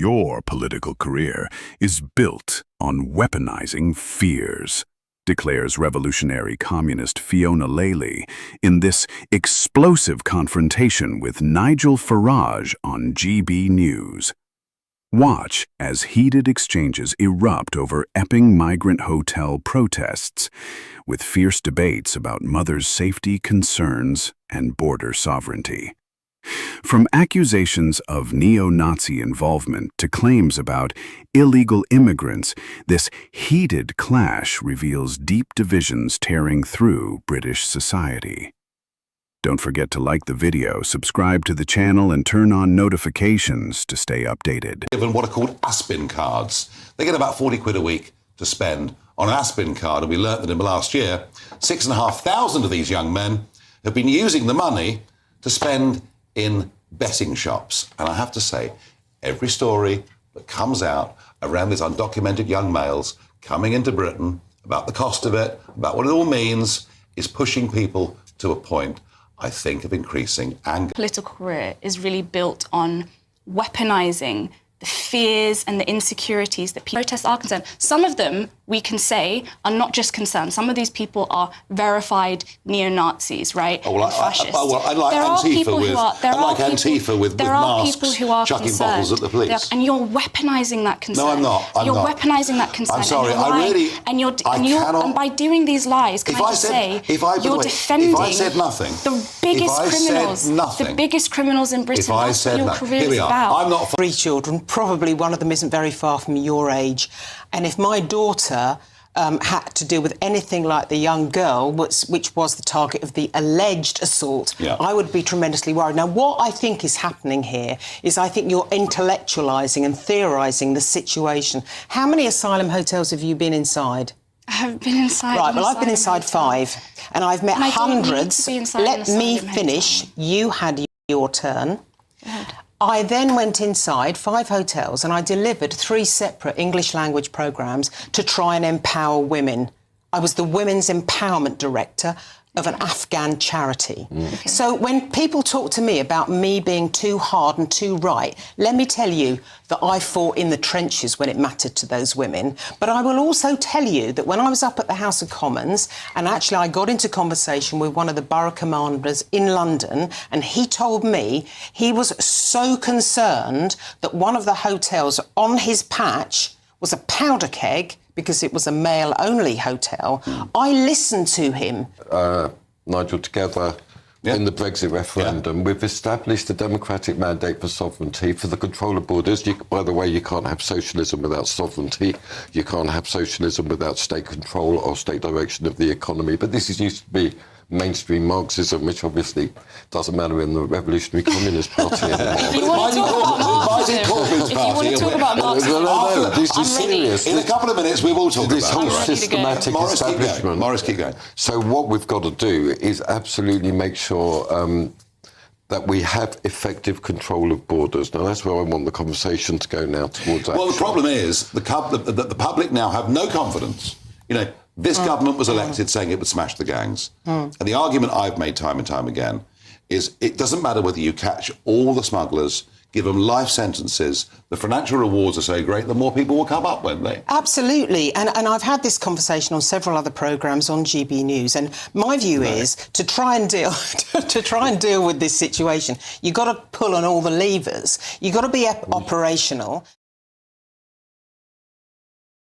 Your political career is built on weaponizing fears, declares Revolutionary Communist Fiona Lali in this explosive confrontation with Nigel Farage on GBNews. Watch as heated exchanges erupt over Epping migrant hotel protests, with fierce debates about mothers' safety concerns and border sovereignty. From accusations of neo-Nazi involvement to claims about illegal immigrants, this heated clash reveals deep divisions tearing through British society. Don't forget to like the video, subscribe to the channel, and turn on notifications to stay updated. Given what are called Aspin cards. They get about 40 quid a week to spend on an Aspin card, and we learnt that in the last year, 6,500 of these young men have been using the money to spend in betting shops. And I have to say, every story that comes out around these undocumented young males coming into Britain about the cost of it, about what it all means, is pushing people to a point, I think, of increasing anger. Political career is really built on weaponizing the fears and the insecurities that protests are concerned. Some of them, we can say, are not just concerned. Some of these people are verified neo-Nazis, right? Oh, well, fascists. I like Antifa with masks chucking bottles at the police. And you're weaponising that concern. No, I'm not. You're weaponising that concern. I'm sorry, and by doing these lies, you're defending the biggest criminals in Britain. That's what your career is about. I'm not. 3 children, probably one of them isn't very far from your age. And if my daughter had to deal with anything like the young girl, which was the target of the alleged assault, I would be tremendously worried. Now, what I think is happening here is I think you're intellectualising and theorising the situation. How many asylum hotels have you been inside? I haven't been inside. Right, well, I've been inside 5, and I've met hundreds. Let me finish. You had your turn. I then went inside 5 hotels and I delivered 3 separate English language programmes to try and empower women. I was the Women's Empowerment Director of an Afghan charity. So when people talk to me about me being too hard and too right, let me tell you that I fought in the trenches when it mattered to those women. But I will also tell you that when I was up at the House of Commons, and actually I got into conversation with one of the borough commanders in London, and he told me he was so concerned that one of the hotels on his patch was a powder keg because it was a male-only hotel. I listened to him. Nigel, together in the Brexit referendum, we've established a democratic mandate for sovereignty, for the control of borders. By the way, you can't have socialism without sovereignty. You can't have socialism without state control or state direction of the economy. But this used to be mainstream Marxism, which obviously doesn't matter in the Revolutionary Communist Party anymore. If you want to talk about Marxism, this is serious. In a couple of minutes, we will talk about this whole systematic establishment. Morris, keep going. So what we've got to do is absolutely make sure that we have effective control of borders. Now, that's where I want the conversation to go now towards action. Well, the problem is the public now have no confidence. You know, this government was elected saying it would smash the gangs. And the argument I've made time and time again is it doesn't matter whether you catch all the smugglers, give them life sentences, the financial rewards are so great, the more people will come up, won't they? Absolutely. And I've had this conversation on several other programmes on GBNews. And my view is to try and deal with this situation, you've got to pull on all the levers. You've got to be operational.